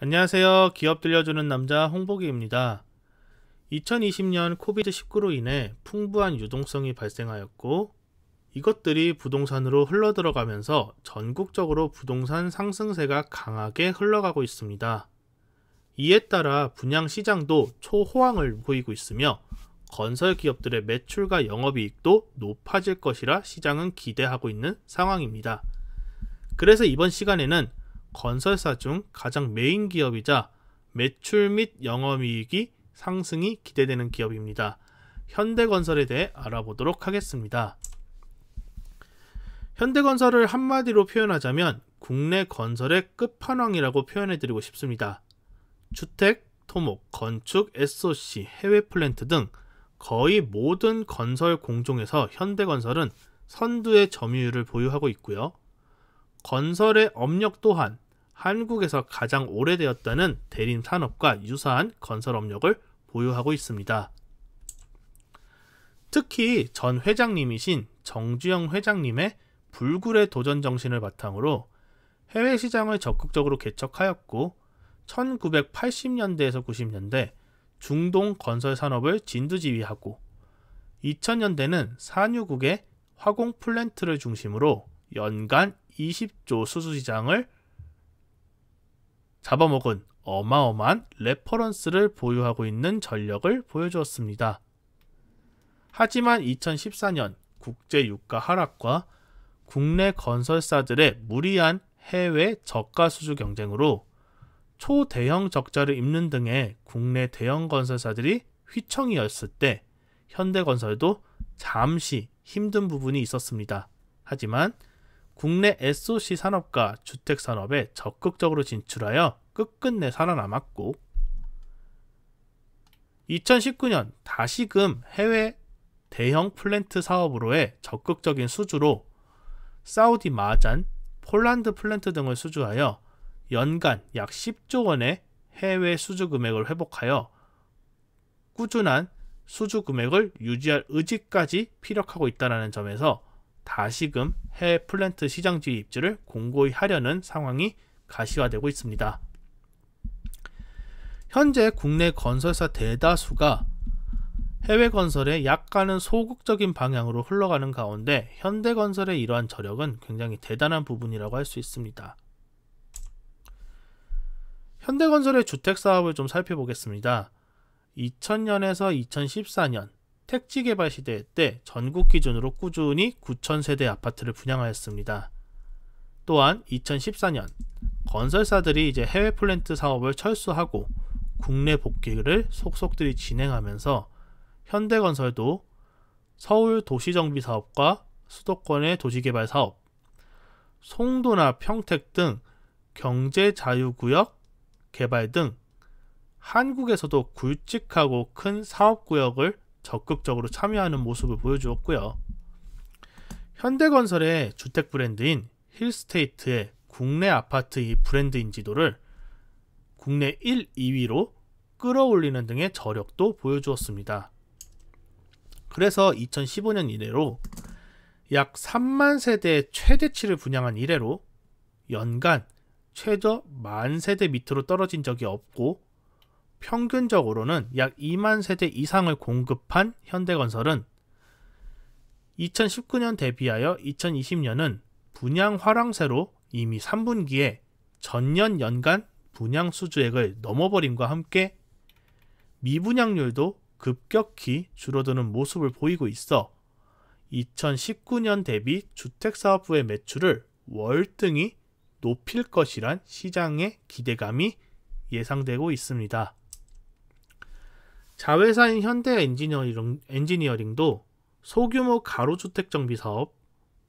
안녕하세요. 기업 들려주는 남자 홍보기입니다. 2020년 코비드-19로 인해 풍부한 유동성이 발생하였고 이것들이 부동산으로 흘러들어가면서 전국적으로 부동산 상승세가 강하게 흘러가고 있습니다. 이에 따라 분양 시장도 초호황을 보이고 있으며 건설 기업들의 매출과 영업이익도 높아질 것이라 시장은 기대하고 있는 상황입니다. 그래서 이번 시간에는 건설사 중 가장 메인 기업이자 매출 및 영업이익이 상승이 기대되는 기업입니다. 현대건설에 대해 알아보도록 하겠습니다. 현대건설을 한마디로 표현하자면 국내 건설의 끝판왕이라고 표현해드리고 싶습니다. 주택, 토목, 건축, SOC, 해외 플랜트 등 거의 모든 건설 공종에서 현대건설은 선두의 점유율을 보유하고 있고요. 건설의 업력 또한 한국에서 가장 오래되었다는 대림 산업과 유사한 건설 업력을 보유하고 있습니다. 특히 전 회장님이신 정주영 회장님의 불굴의 도전 정신을 바탕으로 해외 시장을 적극적으로 개척하였고 1980년대에서 90년대 중동 건설 산업을 진두지휘하고 2000년대는 산유국의 화공 플랜트를 중심으로 연간 20조 수주 시장을 잡아먹은 어마어마한 레퍼런스를 보유하고 있는 전력을 보여주었습니다. 하지만 2014년 국제 유가 하락과 국내 건설사들의 무리한 해외 저가 수주 경쟁으로 초대형 적자를 입는 등의 국내 대형 건설사들이 휘청이었을 때 현대건설도 잠시 힘든 부분이 있었습니다. 하지만 국내 SOC 산업과 주택 산업에 적극적으로 진출하여 끝끝내 살아남았고 2019년 다시금 해외 대형 플랜트 사업으로의 적극적인 수주로 사우디 마잔, 폴란드 플랜트 등을 수주하여 연간 약 10조 원의 해외 수주 금액을 회복하여 꾸준한 수주 금액을 유지할 의지까지 피력하고 있다는 점에서 다시금 해외 플랜트 시장지위 입지를 공고히 하려는 상황이 가시화되고 있습니다. 현재 국내 건설사 대다수가 해외 건설에 약간은 소극적인 방향으로 흘러가는 가운데 현대건설의 이러한 저력은 굉장히 대단한 부분이라고 할 수 있습니다. 현대건설의 주택사업을 좀 살펴보겠습니다. 2000년에서 2014년 택지 개발 시대 때 전국 기준으로 꾸준히 9,000세대 아파트를 분양하였습니다. 또한 2014년 건설사들이 이제 해외 플랜트 사업을 철수하고 국내 복귀를 속속들이 진행하면서 현대건설도 서울 도시정비 사업과 수도권의 도시개발 사업, 송도나 평택 등 경제자유구역 개발 등 한국에서도 굵직하고 큰 사업구역을 적극적으로 참여하는 모습을 보여주었고요. 현대건설의 주택 브랜드인 힐스테이트의 국내 아파트 이 브랜드 인지도를 국내 1, 2위로 끌어올리는 등의 저력도 보여주었습니다. 그래서 2015년 이래로 약 3만 세대의 최대치를 분양한 이래로 연간 최저 10,000세대 밑으로 떨어진 적이 없고 평균적으로는 약 2만 세대 이상을 공급한 현대건설은 2019년 대비하여 2020년은 분양 화랑세로 이미 3분기에 전년 연간 분양 수주액을 넘어버림과 함께 미분양률도 급격히 줄어드는 모습을 보이고 있어 2019년 대비 주택사업부의 매출을 월등히 높일 것이란 시장의 기대감이 예상되고 있습니다. 자회사인 현대 엔지니어링도 소규모 가로주택 정비 사업,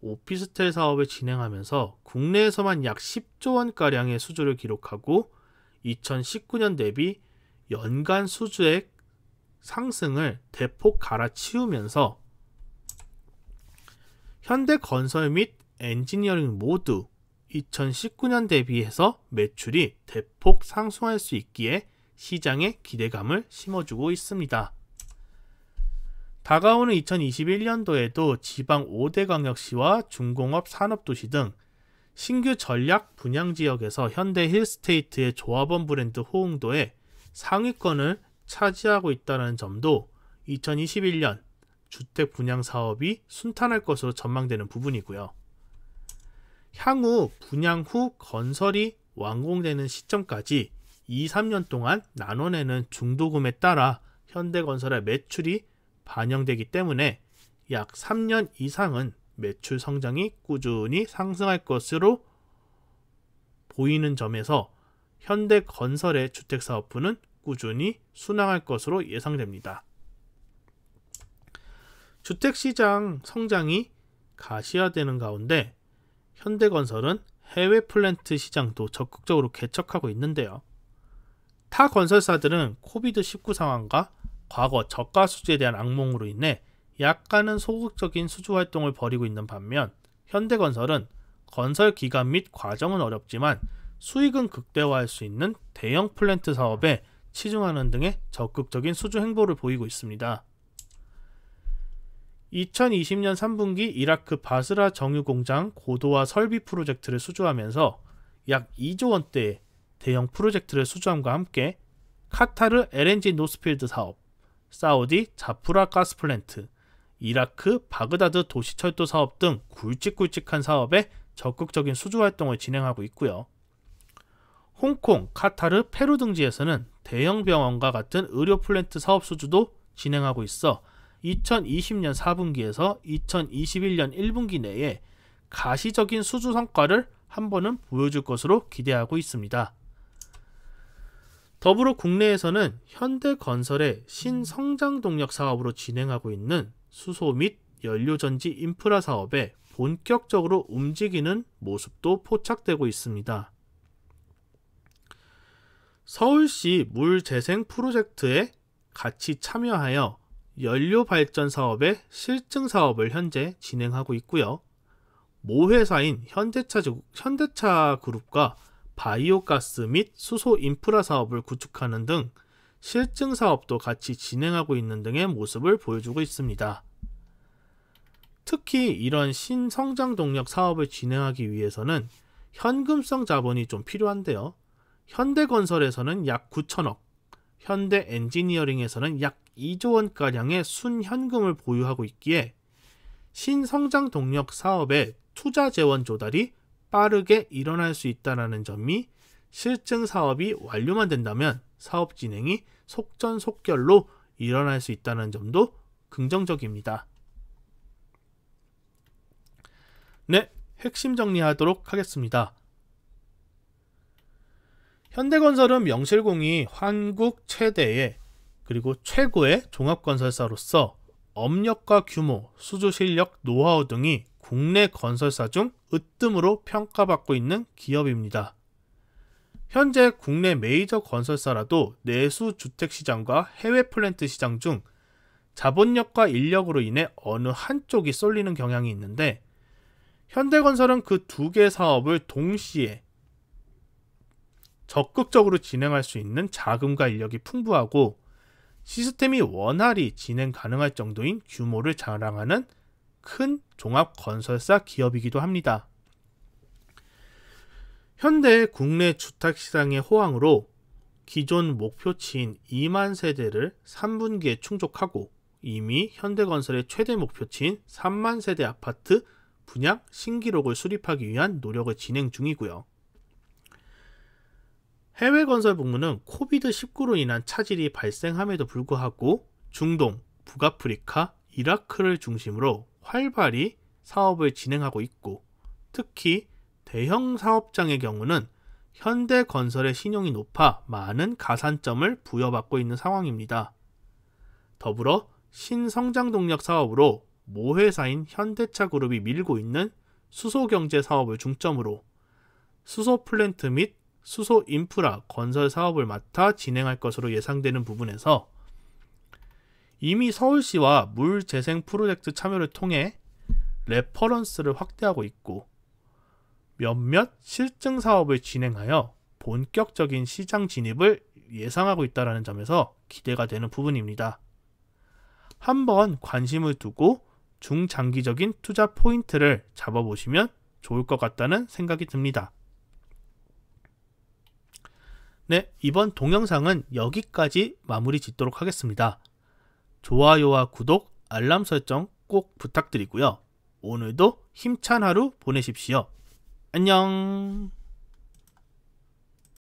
오피스텔 사업을 진행하면서 국내에서만 약 10조 원가량의 수주를 기록하고 2019년 대비 연간 수주액 상승을 대폭 갈아치우면서 현대건설 및 엔지니어링 모두 2019년 대비해서 매출이 대폭 상승할 수 있기에 시장에 기대감을 심어주고 있습니다. 다가오는 2021년도에도 지방 5대 광역시와 중공업 산업도시 등 신규 전략 분양지역에서 현대 힐스테이트의 조합원 브랜드 호응도에 상위권을 차지하고 있다는 점도 2021년 주택 분양 사업이 순탄할 것으로 전망되는 부분이고요. 향후 분양 후 건설이 완공되는 시점까지 2-3년 동안 나눠내는 중도금에 따라 현대건설의 매출이 반영되기 때문에 약 3년 이상은 매출 성장이 꾸준히 상승할 것으로 보이는 점에서 현대건설의 주택사업부는 꾸준히 순항할 것으로 예상됩니다. 주택시장 성장이 가시화되는 가운데 현대건설은 해외 플랜트 시장도 적극적으로 개척하고 있는데요. 타 건설사들은 코비드-19 상황과 과거 저가 수주에 대한 악몽으로 인해 약간은 소극적인 수주 활동을 벌이고 있는 반면 현대건설은 건설 기간 및 과정은 어렵지만 수익은 극대화할 수 있는 대형 플랜트 사업에 치중하는 등의 적극적인 수주 행보를 보이고 있습니다. 2020년 3분기 이라크 바스라 정유공장 고도화 설비 프로젝트를 수주하면서 약 2조 원대의 대형 프로젝트를 수주함과 함께 카타르 LNG 노스필드 사업, 사우디 자프라 가스플랜트, 이라크 바그다드 도시철도 사업 등 굵직굵직한 사업에 적극적인 수주 활동을 진행하고 있고요. 홍콩, 카타르, 페루 등지에서는 대형 병원과 같은 의료 플랜트 사업 수주도 진행하고 있어 2020년 4분기에서 2021년 1분기 내에 가시적인 수주 성과를 한 번은 보여줄 것으로 기대하고 있습니다. 더불어 국내에서는 현대건설의 신성장 동력 사업으로 진행하고 있는 수소 및 연료전지 인프라 사업에 본격적으로 움직이는 모습도 포착되고 있습니다. 서울시 물재생 프로젝트에 같이 참여하여 연료 발전 사업의 실증 사업을 현재 진행하고 있고요. 모 회사인 현대차 그룹과 바이오가스 및 수소 인프라 사업을 구축하는 등 실증 사업도 같이 진행하고 있는 등의 모습을 보여주고 있습니다. 특히 이런 신성장 동력 사업을 진행하기 위해서는 현금성 자본이 좀 필요한데요. 현대건설에서는 약 9천억, 현대엔지니어링에서는 약 2조 원가량의 순현금을 보유하고 있기에 신성장 동력 사업의 투자 재원 조달이 빠르게 일어날 수 있다는 점이 실증 사업이 완료만 된다면 사업 진행이 속전속결로 일어날 수 있다는 점도 긍정적입니다. 네, 핵심 정리하도록 하겠습니다. 현대건설은 명실공히 한국 최대의 그리고 최고의 종합건설사로서 업력과 규모, 수주 실력, 노하우 등이 국내 건설사 중 으뜸으로 평가받고 있는 기업입니다. 현재 국내 메이저 건설사라도 내수 주택시장과 해외 플랜트 시장 중 자본력과 인력으로 인해 어느 한쪽이 쏠리는 경향이 있는데 현대건설은 그 두 개의 사업을 동시에 적극적으로 진행할 수 있는 자금과 인력이 풍부하고 시스템이 원활히 진행 가능할 정도인 규모를 자랑하는 큰 종합건설사 기업이기도 합니다. 현대 국내 주택시장의 호황으로 기존 목표치인 2만 세대를 3분기에 충족하고 이미 현대건설의 최대 목표치인 3만 세대 아파트 분양 신기록을 수립하기 위한 노력을 진행 중이고요. 해외 건설 부문은 코비드-19로 인한 차질이 발생함에도 불구하고 중동, 북아프리카, 이라크를 중심으로 활발히 사업을 진행하고 있고 특히 대형 사업장의 경우는 현대건설의 신용이 높아 많은 가산점을 부여받고 있는 상황입니다. 더불어 신성장 동력 사업으로 모 회사인 현대차 그룹이 밀고 있는 수소경제 사업을 중점으로 수소 플랜트 및 수소 인프라 건설 사업을 맡아 진행할 것으로 예상되는 부분에서 이미 서울시와 물재생 프로젝트 참여를 통해 레퍼런스를 확대하고 있고 몇몇 실증 사업을 진행하여 본격적인 시장 진입을 예상하고 있다는 점에서 기대가 되는 부분입니다. 한번 관심을 두고 중장기적인 투자 포인트를 잡아보시면 좋을 것 같다는 생각이 듭니다. 네, 이번 동영상은 여기까지 마무리 짓도록 하겠습니다. 좋아요와 구독, 알람 설정 꼭 부탁드리고요. 오늘도 힘찬 하루 보내십시오. 안녕.